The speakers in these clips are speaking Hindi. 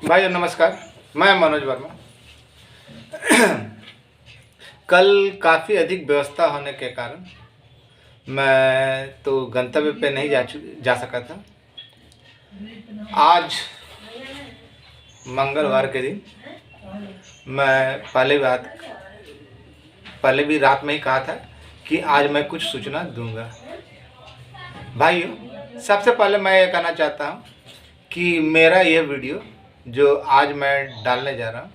भाई नमस्कार। मैं मनोज वर्मा। कल काफ़ी अधिक व्यवस्था होने के कारण मैं तो गंतव्य पे नहीं जा सका था। आज मंगलवार के दिन मैं पहले भी रात में ही कहा था कि आज मैं कुछ सूचना दूंगा। भाइयों, सबसे पहले मैं ये कहना चाहता हूँ कि मेरा ये वीडियो जो आज मैं डालने जा रहा हूँ,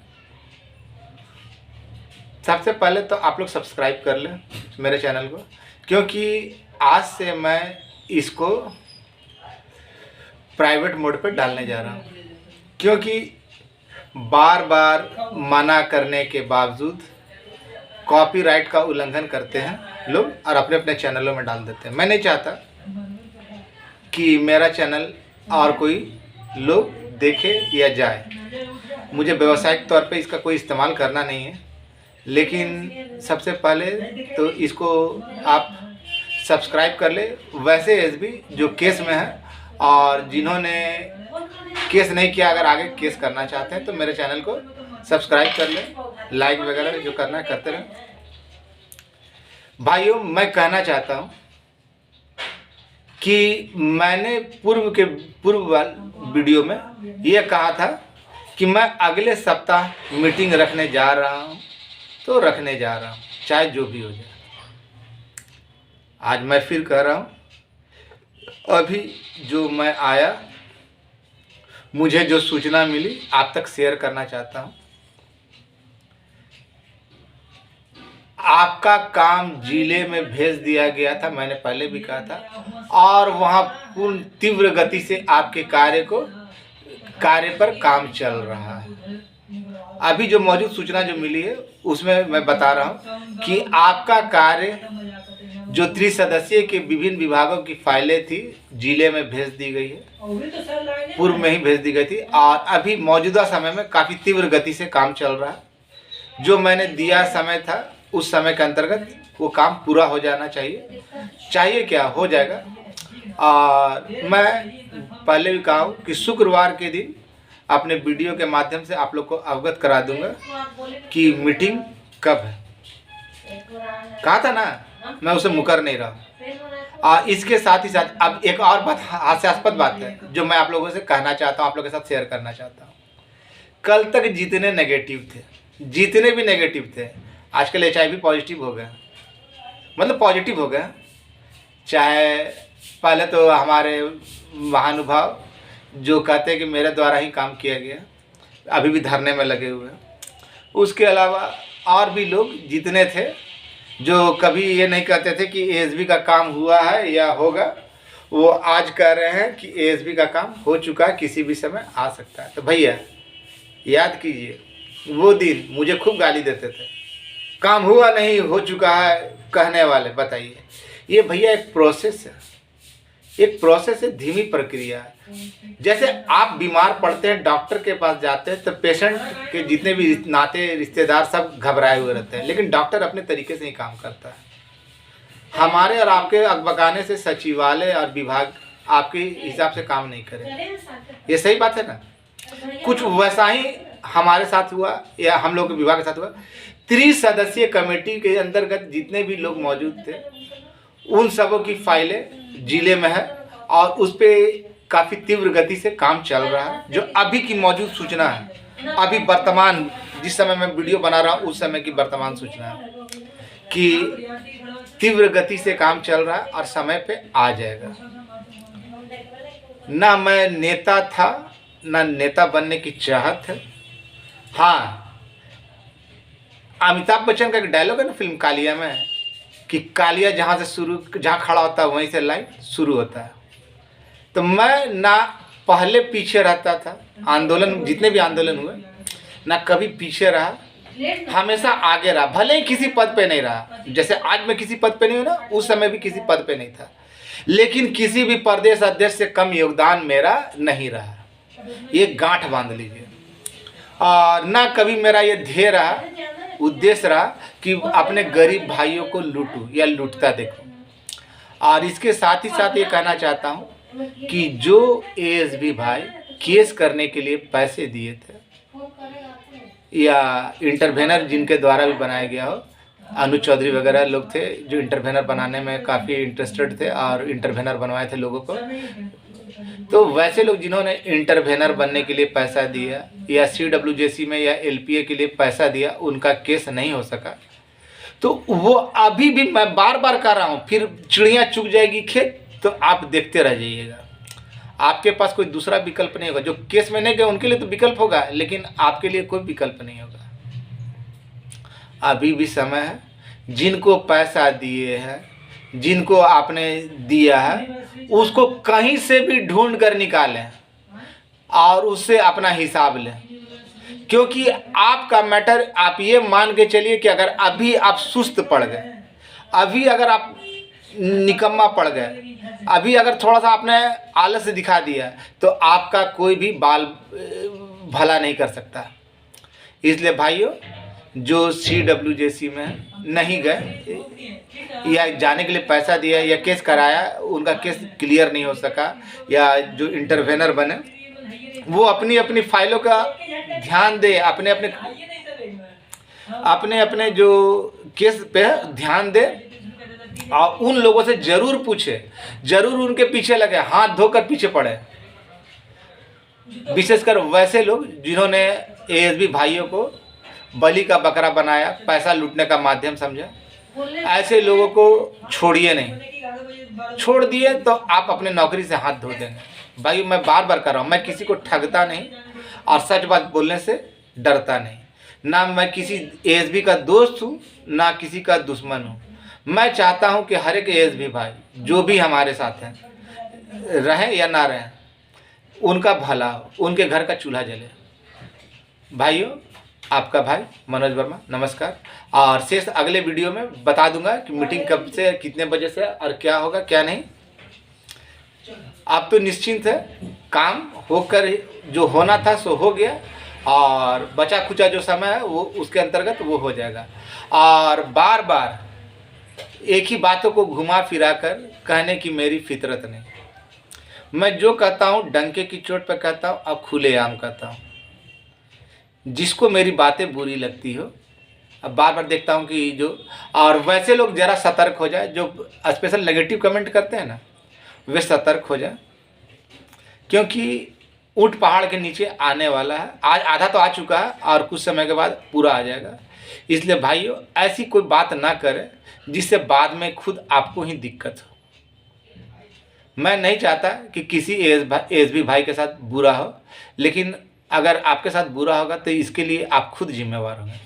सबसे पहले तो आप लोग सब्सक्राइब कर लें मेरे चैनल को, क्योंकि आज से मैं इसको प्राइवेट मोड पर डालने जा रहा हूँ। क्योंकि बार बार मना करने के बावजूद कॉपीराइट का उल्लंघन करते हैं लोग और अपने अपने चैनलों में डाल देते हैं। मैं नहीं चाहता कि मेरा चैनल और कोई लोग देखे या जाए। मुझे व्यावसायिक तौर पे इसका कोई इस्तेमाल करना नहीं है, लेकिन सबसे पहले तो इसको आप सब्सक्राइब कर ले। वैसे एसबी जो केस में है और जिन्होंने केस नहीं किया, अगर आगे केस करना चाहते हैं तो मेरे चैनल को सब्सक्राइब कर ले, लाइक वगैरह जो करना है करते रहें। भाइयों, मैं कहना चाहता हूँ कि मैंने पूर्व वीडियो में ये कहा था कि मैं अगले सप्ताह मीटिंग रखने जा रहा हूँ, तो रखने जा रहा हूँ चाहे जो भी हो जाए। आज मैं फिर कह रहा हूँ, अभी जो मैं आया, मुझे जो सूचना मिली आप तक शेयर करना चाहता हूँ। आपका काम जिले में भेज दिया गया था, मैंने पहले भी कहा था, और वहाँ पूर्ण तीव्र गति से आपके कार्य पर काम चल रहा है। अभी जो मौजूद सूचना जो मिली है उसमें मैं बता रहा हूँ कि आपका कार्य जो त्रिसदस्यीय के विभिन्न विभागों की फाइलें थी जिले में भेज दी गई है, पूर्व में ही भेज दी गई थी, और अभी मौजूदा समय में काफ़ी तीव्र गति से काम चल रहा है। जो मैंने दिया समय था उस समय के अंतर्गत वो काम पूरा हो जाना चाहिए क्या हो जाएगा। और मैं पहले भी कहा हूँ कि शुक्रवार के दिन अपने वीडियो के माध्यम से आप लोग को अवगत करा दूंगा कि मीटिंग कब है। कहा था ना, मैं उसे मुकर नहीं रहा। और इसके साथ ही साथ अब एक और बात, हास्यास्पद बात है जो मैं आप लोगों से कहना चाहता हूँ, आप लोगों के साथ शेयर करना चाहता हूँ। कल तक जितने भी नेगेटिव थे, आजकल HIV पॉजिटिव हो गया, मतलब पॉजिटिव हो गया। चाहे पहले तो हमारे महानुभाव जो कहते हैं कि मेरे द्वारा ही काम किया गया, अभी भी धरने में लगे हुए हैं। उसके अलावा और भी लोग जितने थे जो कभी ये नहीं कहते थे कि ASB का काम हुआ है या होगा, वो आज कह रहे हैं कि ASB का काम हो चुका है, किसी भी समय आ सकता है। तो भैया याद कीजिए, वो दिन मुझे खूब गाली देते थे, काम हुआ नहीं हो चुका है कहने वाले। बताइए, ये भैया एक प्रोसेस है, धीमी प्रक्रिया है। जैसे आप बीमार पड़ते हैं, डॉक्टर के पास जाते हैं, तो पेशेंट के जितने भी नाते रिश्तेदार सब घबराए हुए रहते हैं, लेकिन डॉक्टर अपने तरीके से ही काम करता है। हमारे और आपके अकबकाने से सचिवालय और विभाग आपके हिसाब से काम नहीं करे। ये सही बात है ना। कुछ वैसा ही हमारे साथ हुआ या हम लोग के विभाग के साथ हुआ। त्रिसदस्यीय कमेटी के अंतर्गत जितने भी लोग मौजूद थे उन सबों की फाइलें जिले में है और उस पर काफ़ी तीव्र गति से काम चल रहा है। जो अभी की मौजूद सूचना है, अभी वर्तमान जिस समय मैं वीडियो बना रहा हूँ उस समय की वर्तमान सूचना है कि तीव्र गति से काम चल रहा है और समय पे आ जाएगा। ना मैं नेता था, ना नेता बनने की चाहत है। हाँ, अमिताभ बच्चन का एक डायलॉग है ना फिल्म कालिया में, कि कालिया जहाँ खड़ा होता है वहीं से लाइन शुरू होता है। तो मैं ना पहले पीछे रहता था, आंदोलन जितने भी आंदोलन हुए, ना कभी पीछे रहा, हमेशा आगे रहा। भले ही किसी पद पे नहीं रहा, जैसे आज मैं किसी पद पे नहीं हूँ ना, उस समय भी किसी पद पे नहीं था, लेकिन किसी भी प्रदेश अध्यक्ष से कम योगदान मेरा नहीं रहा। ये गांठ बांध लीजिए। और ना कभी मेरा ये ध्येय रहा, उद्देश्य रहा कि अपने गरीब भाइयों को लूटूं या लूटता देखूं। और इसके साथ ही साथ ये कहना चाहता हूं कि जो ASB भाई केस करने के लिए पैसे दिए थे, या इंटरवेनर जिनके द्वारा भी बनाया गया हो, अनुज चौधरी वगैरह लोग थे जो इंटरवेनर बनाने में काफ़ी इंटरेस्टेड थे और इंटरवेनर बनवाए थे लोगों को। तो वैसे लोग जिन्होंने इंटरवेनर बनने के लिए पैसा दिया या CWJC में या LPA के लिए पैसा दिया, उनका केस नहीं हो सका। तो वो अभी भी मैं बार बार कह रहा हूँ, फिर चिड़िया चुग जाएगी खेत, तो आप देखते रह जाइएगा। आपके पास कोई दूसरा विकल्प नहीं होगा। जो केस में नहीं गए उनके लिए तो विकल्प होगा, लेकिन आपके लिए कोई विकल्प नहीं होगा। अभी भी समय है। जिनको पैसा दिए हैं, जिनको आपने दिया है, उसको कहीं से भी ढूंढ कर निकालें और उससे अपना हिसाब लें। क्योंकि आपका मैटर, आप ये मान के चलिए कि अगर अभी आप सुस्त पड़ गए, अभी अगर आप निकम्मा पड़ गए, अभी अगर थोड़ा सा आपने आलस दिखा दिया, तो आपका कोई भी बाल भला नहीं कर सकता। इसलिए भाइयों, जो CWJC में नहीं गए या जाने के लिए पैसा दिया या केस कराया, उनका केस क्लियर नहीं हो सका, या जो इंटरवेनर बने वो अपनी अपनी फाइलों का ध्यान दे, अपने अपने जो केस पे ध्यान दे, और उन लोगों से जरूर पूछे, जरूर उनके पीछे लगे, हाथ धोकर पीछे पड़े। विशेषकर वैसे लोग जिन्होंने ASB भाइयों को बलि का बकरा बनाया, पैसा लूटने का माध्यम समझा, ऐसे लोगों को छोड़िए नहीं। छोड़ दिए तो आप अपने नौकरी से हाथ धो देंगे। भाई मैं बार बार कर रहा हूँ, मैं किसी को ठगता नहीं और सच बात बोलने से डरता नहीं। ना मैं किसी ASB का दोस्त हूँ, ना किसी का दुश्मन हूँ। मैं चाहता हूँ कि हर एक ASB भाई जो भी हमारे साथ हैं, रहें या ना रहें, उनका भला हो, उनके घर का चूल्हा जले। भाइयों, आपका भाई मनोज वर्मा, नमस्कार। और शेष अगले वीडियो में बता दूंगा कि मीटिंग कब से, कितने बजे से और क्या होगा क्या नहीं। आप तो निश्चिंत है, काम होकर जो होना था सो हो गया, और बचा खुचा जो समय है वो उसके अंतर्गत वो हो जाएगा। और बार बार एक ही बातों को घुमा फिरा कर कहने की मेरी फितरत नहीं। मैं जो कहता हूँ डंके की चोट पर कहता हूँ और खुलेआम कहता हूँ। जिसको मेरी बातें बुरी लगती हो, अब बार बार देखता हूँ कि जो, और वैसे लोग ज़रा सतर्क हो जाए, जो स्पेशल नेगेटिव कमेंट करते हैं ना, वे सतर्क हो जाए। क्योंकि ऊंट पहाड़ के नीचे आने वाला है। आज आधा तो आ चुका है और कुछ समय के बाद पूरा आ जाएगा। इसलिए भाइयों, ऐसी कोई बात ना करें जिससे बाद में खुद आपको ही दिक्कत हो। मैं नहीं चाहता कि किसी ASB भाई के साथ बुरा हो, लेकिन अगर आपके साथ बुरा होगा तो इसके लिए आप खुद जिम्मेवार होंगे।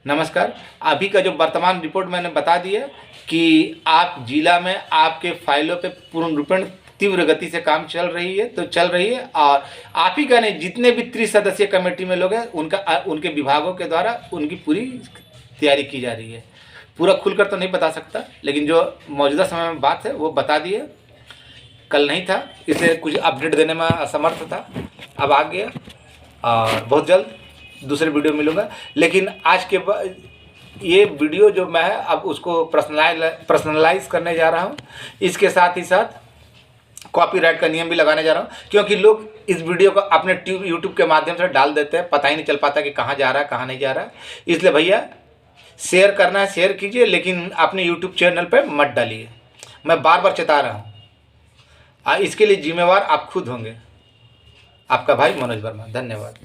नमस्कार। अभी का जो वर्तमान रिपोर्ट मैंने बता दिया कि आप जिला में आपके फाइलों पे पूर्ण रूपेण तीव्र गति से काम चल रही है, तो चल रही है। और आप ही का नहीं, जितने भी 30 सदस्यीय कमेटी में लोग हैं, उनके विभागों के द्वारा उनकी पूरी तैयारी की जा रही है। पूरा खुलकर तो नहीं बता सकता, लेकिन जो मौजूदा समय में बात है वो बता दिए। कल नहीं था, इसलिए कुछ अपडेट देने में असमर्थ था, अब आ गया। और बहुत जल्द दूसरे वीडियो मिलूँगा। लेकिन आज के ये वीडियो जो मैं अब उसको पर्सनलाइज करने जा रहा हूँ। इसके साथ ही साथ कॉपीराइट का नियम भी लगाने जा रहा हूँ, क्योंकि लोग इस वीडियो को अपने यूट्यूब के माध्यम से डाल देते हैं, पता ही नहीं चल पाता कि कहाँ जा रहा है कहाँ नहीं जा रहा है। इसलिए भैया, शेयर करना है शेयर कीजिए, लेकिन अपने यूट्यूब चैनल पर मत डालिए। मैं बार बार चेता रहा हूँ, इसके लिए जिम्मेवार आप खुद होंगे। आपका भाई मनोज वर्मा, धन्यवाद।